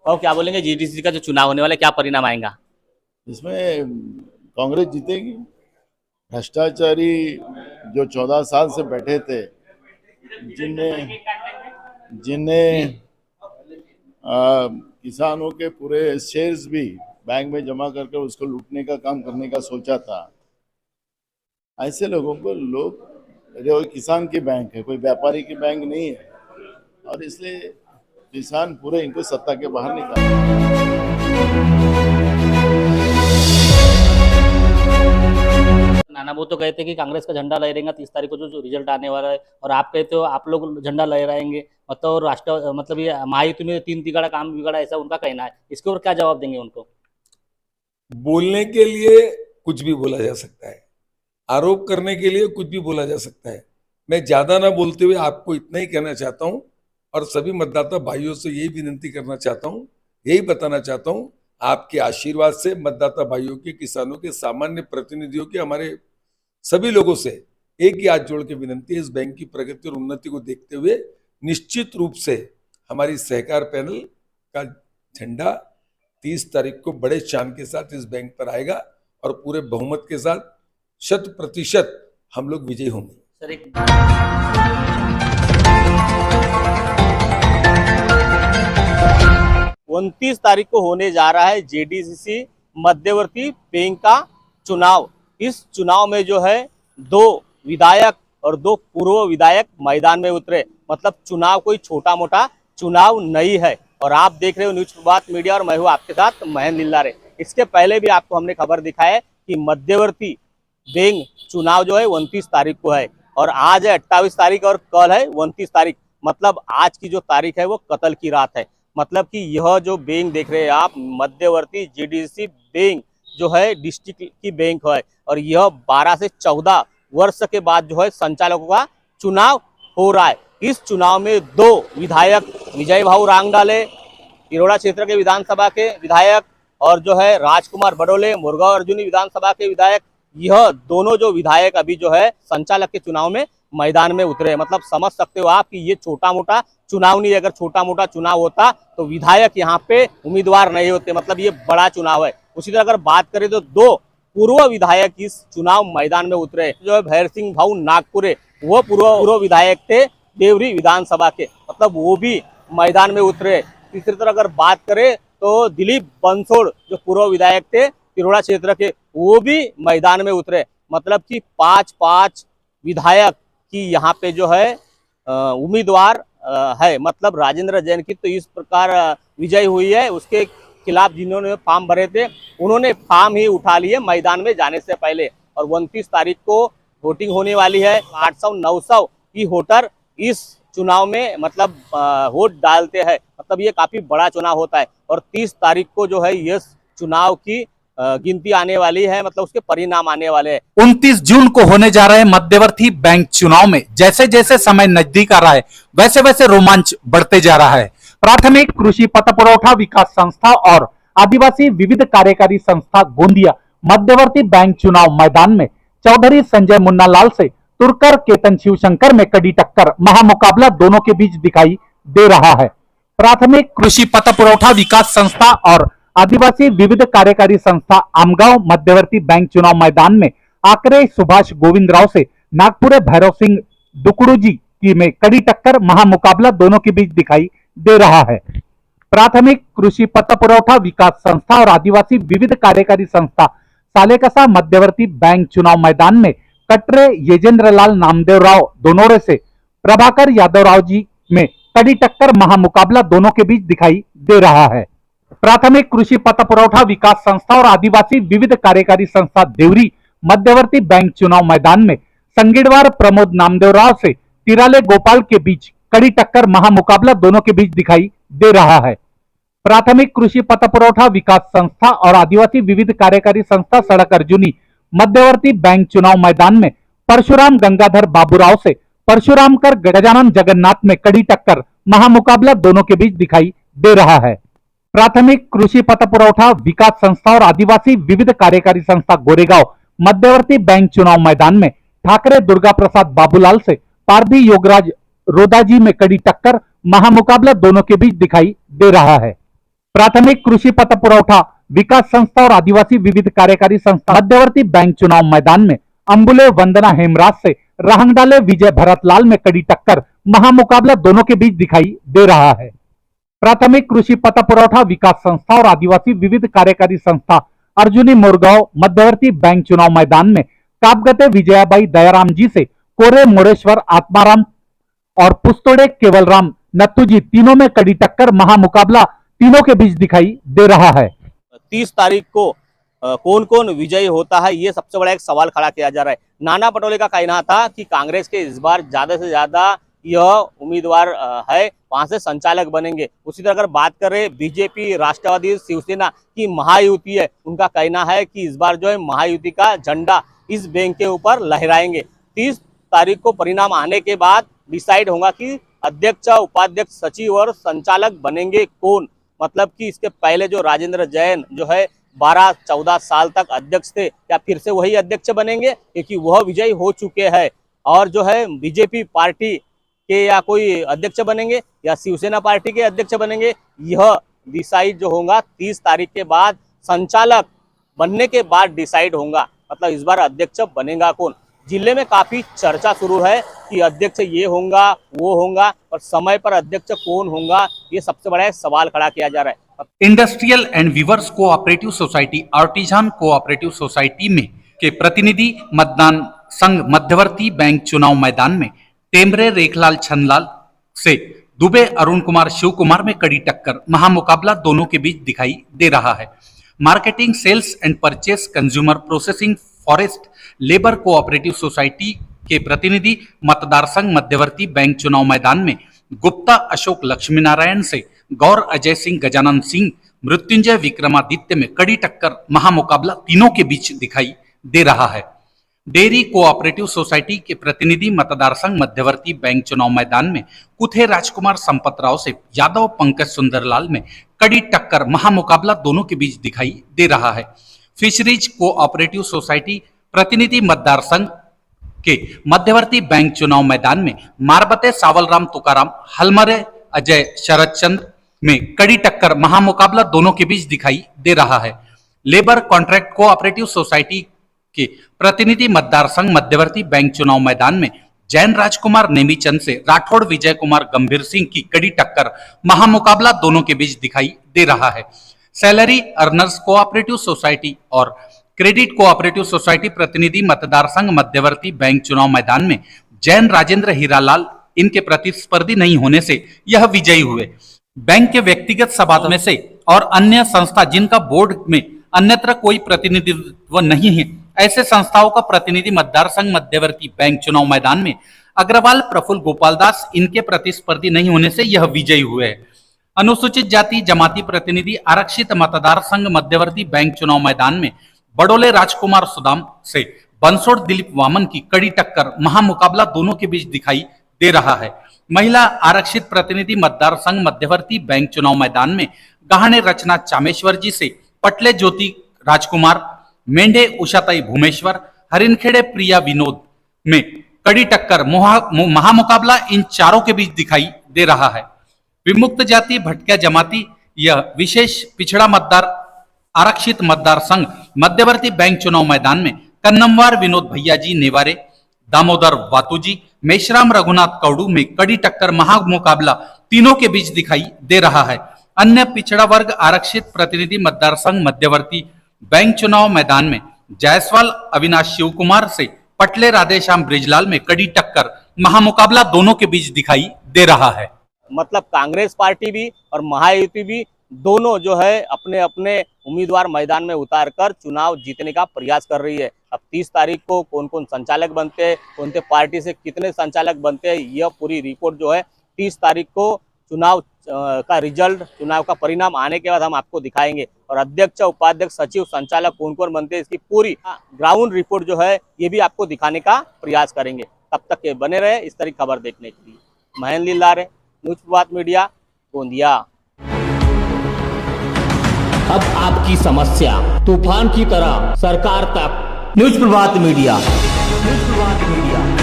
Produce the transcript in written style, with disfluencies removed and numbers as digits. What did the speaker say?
और क्या बोलेंगे जीडीसी का जो चुनाव होने वाला है, क्या परिणाम आएगा? इसमें कांग्रेस जीतेगी। भ्रष्टाचारी जो 14 साल से बैठे थे, जिन्हें जिन्हें किसानों के पूरे शेयर्स भी बैंक में जमा करके उसको लूटने का काम करने का सोचा था, ऐसे लोगों को लोग, जो किसान की बैंक है, कोई व्यापारी की बैंक नहीं है, और इसलिए किसान पूरे इनको सत्ता के बाहर निकाले। नाना वो तो कहते हैं कि कांग्रेस का झंडा लहराएगा 30 तारीख को जो रिजल्ट आने वाला है, और आप कहते हो आप लोग झंडा लहराएंगे, मतलब राष्ट्र मतलब ये महायुति में 3 तिगाड़ा काम बिगड़ा, ऐसा उनका कहना है। इसके ऊपर क्या जवाब देंगे उनको? बोलने के लिए कुछ भी बोला जा सकता है, आरोप करने के लिए कुछ भी बोला जा सकता है। मैं ज्यादा ना बोलते हुए आपको इतना ही कहना चाहता हूं, और सभी मतदाता भाइयों से यही विनती करना चाहता हूं, यही बताना चाहता हूं, आपके आशीर्वाद से मतदाता भाइयों के, किसानों के, सामान्य प्रतिनिधियों के, हमारे सभी लोगों से एक ही हाथ जोड़ के विनती है, इस बैंक की प्रगति और उन्नति को देखते हुए निश्चित रूप से हमारी सहकार पैनल का झंडा 30 तारीख को बड़े शान के साथ इस बैंक पर आएगा, और पूरे बहुमत के साथ 100% हम लोग विजयी होंगे। सर एक 29 तारीख को होने जा रहा है जेडीसीसी मध्यवर्ती बैंक का चुनाव। इस चुनाव में जो है 2 विधायक और 2 पूर्व विधायक मैदान में उतरे, मतलब चुनाव कोई छोटा मोटा चुनाव नहीं है। और आप देख रहे हो न्यूज प्रभात मीडिया, और मैं हूँ आपके साथ महेंद्र लिल्लारे। इसके पहले भी आपको हमने खबर दिखाया है कि मध्यवर्ती बैंक चुनाव जो है 29 तारीख को है, और आज है 28 तारीख और कल है 29 तारीख। मतलब आज की जो तारीख है वो कत्ल की रात है। मतलब कि यह जो बैंक देख रहे हैं आप, मध्यवर्ती जीडीसी बैंक जो है डिस्ट्रिक्ट की बैंक है, और यह 12 से 14 वर्ष के बाद जो है संचालकों का चुनाव हो रहा है। इस चुनाव में 2 विधायक विजय भाऊ रांगडाले, तिरोड़ा क्षेत्र के विधानसभा के विधायक, और जो है राजकुमार बडोले, मुरगांव अर्जुनी विधानसभा के विधायक, यह दोनों जो विधायक अभी जो है संचालक के चुनाव में मैदान में उतरे हैं। मतलब समझ सकते हो आप कि ये छोटा मोटा चुनाव नहीं है। अगर छोटा मोटा चुनाव होता तो विधायक यहाँ पे उम्मीदवार नहीं होते, मतलब ये बड़ा चुनाव है। उसी तरह अगर बात करें तो 2 पूर्व विधायक इस चुनाव मैदान में उतरे, जो है भैर सिंह भाऊ नागपुरे, वो पूर्व विधायक थे देवरी विधानसभा के, मतलब वो भी मैदान में उतरे। तीसरी तरह अगर बात करें तो दिलीप बंसोड़ जो पूर्व विधायक थे तिरोड़ा क्षेत्र के, वो भी मैदान में उतरे। मतलब कि 5-5 विधायक की यहाँ पे जो है उम्मीदवार है। मतलब राजेंद्र जैन की तो इस प्रकार विजय हुई है, उसके खिलाफ जिन्होंने फॉर्म भरे थे उन्होंने फॉर्म ही उठा लिए मैदान में जाने से पहले। और 29 तारीख को वोटिंग होने वाली है। 800-900 की वोटर इस चुनाव में मतलब वोट डालते हैं। मतलब ये काफी बड़ा चुनाव होता है, और 30 तारीख को जो है ये चुनाव की गिनती आने वाली है, मतलब उसके परिणाम आने वाले हैं। 29 जून को होने जा रहे मध्यवर्ती बैंक चुनाव में जैसे जैसे समय नजदीक आ रहा है, वैसे वैसे रोमांच बढ़ते जा रहा है। प्राथमिक कृषि पथ पुरवठा विकास संस्था और आदिवासी विविध कार्यकारी संस्था गोंदिया मध्यवर्ती बैंक चुनाव मैदान में चौधरी संजय मुन्ना लाल से तुरकर केतन शिवशंकर में कड़ी टक्कर, महामुकाबला दोनों के बीच दिखाई दे रहा है। प्राथमिक कृषि पथ पुरवठा विकास संस्था और आदिवासी विविध कार्यकारी संस्था आमगांव मध्यवर्ती बैंक चुनाव मैदान में आकरे सुभाष गोविंद राव से नागपुरे भैरव सिंह दुकड़ू जी की में कड़ी टक्कर, महामुकाबला दोनों के बीच दिखाई दे रहा है। प्राथमिक कृषि पथ पुरवठा विकास संस्था और आदिवासी विविध कार्यकारी संस्था सालेकसा मध्यवर्ती बैंक चुनाव मैदान में कटरे येजेंद्र लाल नामदेव राव दोनोरे से प्रभाकर यादव राव जी में कड़ी टक्कर, महामुकाबला दोनों के बीच दिखाई दे रहा है। प्राथमिक कृषि पथ पुरवठा विकास संस्था और आदिवासी विविध कार्यकारी संस्था देवरी मध्यवर्ती बैंक चुनाव मैदान में संगीडवार प्रमोद नामदेव राव से तिराले गोपाल के बीच कड़ी टक्कर, महामुकाबला दोनों के बीच दिखाई दे रहा है। प्राथमिक कृषि पथ पुरवठा विकास संस्था और आदिवासी विविध कार्यकारी संस्था सड़क अर्जुनी मध्यवर्ती बैंक चुनाव मैदान में परशुराम गंगाधर बाबूराव से परशुरामकर गजानन जगन्नाथ में कड़ी टक्कर, महामुकाबला दोनों के बीच दिखाई दे रहा है। प्राथमिक कृषि पथ पुरवठा विकास संस्था और आदिवासी विविध कार्यकारी संस्था गोरेगांव मध्यवर्ती बैंक चुनाव मैदान में ठाकरे दुर्गा प्रसाद बाबूलाल से पारधी योगराज रोदाजी में कड़ी टक्कर, महामुकाबला दोनों के बीच दिखाई दे रहा है। प्राथमिक कृषि पत पुरवठा विकास संस्था और आदिवासी विविध कार्यकारी संस्था मध्यवर्ती बैंक चुनाव मैदान में अंबुले वंदना हेमराज से रहंगडाले विजय भरतलाल में कड़ी टक्कर, महामुकाबला दोनों के बीच दिखाई दे रहा है। प्राथमिक कृषि पत पुरवठा विकास संस्था और आदिवासी विविध कार्यकारी संस्था अर्जुनी मोरगांव मध्यवर्ती बैंक चुनाव मैदान में कापगते विजयाबाई दयाराम जी से कोरे मोरेश्वर आत्माराम और पुस्तोड़े केवलराम नत्थुजी तीनों में कड़ी टक्कर, महामुकाबला तीनों के बीच दिखाई दे रहा है। 30 तारीख को कौन कौन विजयी होता है, ये सबसे बड़ा एक सवाल खड़ा किया जा रहा है। नाना पटोले का कहना था कि कांग्रेस के इस बार ज्यादा से ज्यादा यह उम्मीदवार है, वहां से संचालक बनेंगे। उसी तरह अगर बात करें बीजेपी, राष्ट्रवादी, शिवसेना की महायुति है, उनका कहना है कि इस बार जो है महायुति का झंडा इस बैंक के ऊपर लहराएंगे। 30 तारीख को परिणाम आने के बाद डिसाइड होगा कि अध्यक्ष, उपाध्यक्ष, सचिव और संचालक बनेंगे कौन। मतलब कि इसके पहले जो राजेंद्र जैन जो है 12-14 साल तक अध्यक्ष थे, क्या फिर से वही अध्यक्ष बनेंगे, क्योंकि वह विजयी हो चुके हैं। और जो है बीजेपी पार्टी के या कोई अध्यक्ष बनेंगे या शिवसेना पार्टी के अध्यक्ष बनेंगे, यह डिसाइड जो होगा 30 तारीख के बाद, संचालक बनने के बाद डिसाइड होगा। मतलब इस बार अध्यक्ष बनेगा कौन। जिले में काफी चर्चा शुरू है कि अध्यक्ष ये होगा, वो होगा, और समय पर अध्यक्ष कौन होगा, ये सबसे बड़ा सवाल खड़ा किया जा रहा है। Industrial and weavers cooperative society, artisan cooperative society में के प्रतिनिधि मतदान संघ मध्यवर्ती बैंक चुनाव मैदान में टेमरे रेखलाल छनलाल से दुबे अरुण कुमार शिव कुमार में कड़ी टक्कर, महामुकाबला दोनों के बीच दिखाई दे रहा है। Marketing, sales and purchase, consumer processing, forest, labour cooperative society के प्रतिनिधि मतदार संघ मध्यवर्ती बैंक चुनाव मैदान में गुप्ता अशोक लक्ष्मीनारायण से गौर अजय सिंह, गजानन सिंह, मृत्युंजय विक्रमादित्य में कड़ी टक्कर, महामुकाबला तीनों के बीच दिखाई दे रहा है। डेयरी कोऑपरेटिव सोसाइटी के प्रतिनिधि मतदार संघ मध्यवर्ती बैंक चुनाव मैदान में कुथे राजकुमार संपतराव से यादव पंकज सुंदरलाल में कड़ी टक्कर, महामुकाबला दोनों के बीच दिखाई दे रहा है। फिशरीज कोऑपरेटिव सोसाइटी प्रतिनिधि मतदार संघ के मध्यवर्ती बैंक चुनाव मैदान में मारबते सावलराम तुकाराम, हलमरे अजय शरद चंद्र में कड़ी टक्कर, महामुकाबला दोनों के बीच दिखाई दे रहा है। लेबर कॉन्ट्रैक्ट कोऑपरेटिव सोसाइटी के प्रतिनिधि मतदार संघ मध्यवर्ती बैंक चुनाव मैदान में जैन राजकुमार नेमीचंद से राठौड़ विजय कुमार गंभीर सिंह की कड़ी टक्कर, महामुकाबला दोनों के बीच दिखाई दे रहा है। सैलरी अर्नर्स कोऑपरेटिव सोसाइटी और क्रेडिट कोऑपरेटिव सोसाइटी प्रतिनिधि मतदार संघ मध्यवर्ती बैंक चुनाव मैदान में जैन राजेंद्र हीरालाल इनके प्रतिस्पर्धी नहीं होने से यह विजयी हुए। बैंक के व्यक्तिगत सभासद में से और अन्य संस्था जिनका बोर्ड में अन्यत्र कोई प्रतिनिधित्व नहीं है, ऐसे संस्थाओं का प्रतिनिधि मतदार संघ मध्यवर्ती बैंक चुनाव मैदान में अग्रवाल प्रफुल्ल गोपाल दास इनके प्रतिस्पर्धी नहीं होने से यह विजयी हुए। अनुसूचित जाति जमाती प्रतिनिधि आरक्षित मतदार संघ मध्यवर्ती बैंक चुनाव मैदान में बड़ोले राजकुमार सुदाम से बंसोड़ दिलीप वामन की कड़ी टक्कर, महामुकाबला दोनों के बीच दिखाई दे रहा है। महिला आरक्षित प्रतिनिधि मतदार संघ मध्यवर्ती बैंक चुनाव मैदान में गहाने रचना चामेश्वर जी से पटले ज्योति राजकुमार, मेंढे उषाताई भूमेश्वर, हरिनखेड़े प्रिया विनोद में कड़ी टक्कर, महामुकाबला इन चारों के बीच दिखाई दे रहा है। विमुक्त जाति भटकिया जमाती यह विशेष पिछड़ा मतदार आरक्षित मतदार संघ मध्यवर्ती बैंक चुनाव मैदान में कन्नमवार विनोद भैया जी नेवारे, दामोदर वातुजी, मेशराम रघुनाथ कौड़ू में कड़ी टक्कर, महामुकाबला तीनों के बीच दिखाई दे रहा है। अन्य पिछड़ा वर्ग आरक्षित प्रतिनिधि मतदार संघ मध्यवर्ती बैंक चुनाव मैदान में जायसवाल अविनाश शिव कुमार से पटले राधेश्याम ब्रिजलाल में कड़ी टक्कर, महामुकाबला दोनों के बीच दिखाई दे रहा है। मतलब कांग्रेस पार्टी भी और महायुति भी दोनों जो है अपने अपने उम्मीदवार मैदान में उतारकर चुनाव जीतने का प्रयास कर रही है। अब 30 तारीख को कौन कौन संचालक बनते हैं, कौन से पार्टी से कितने संचालक बनते हैं, यह पूरी रिपोर्ट जो है 30 तारीख को चुनाव का रिजल्ट, चुनाव का परिणाम आने के बाद हम आपको दिखाएंगे। और अध्यक्ष, उपाध्यक्ष, सचिव, संचालक कौन कौन बनते हैं, इसकी पूरी ग्राउंड रिपोर्ट जो है ये भी आपको दिखाने का प्रयास करेंगे। तब तक के बने रहे इस तरह खबर देखने के लिए। महेंद्र लीलारे, न्यूज प्रभात मीडिया, गोंदिया। अब आपकी समस्या तूफान की तरह सरकार तक। न्यूज प्रभात मीडिया, न्यूज प्रभात मीडिया।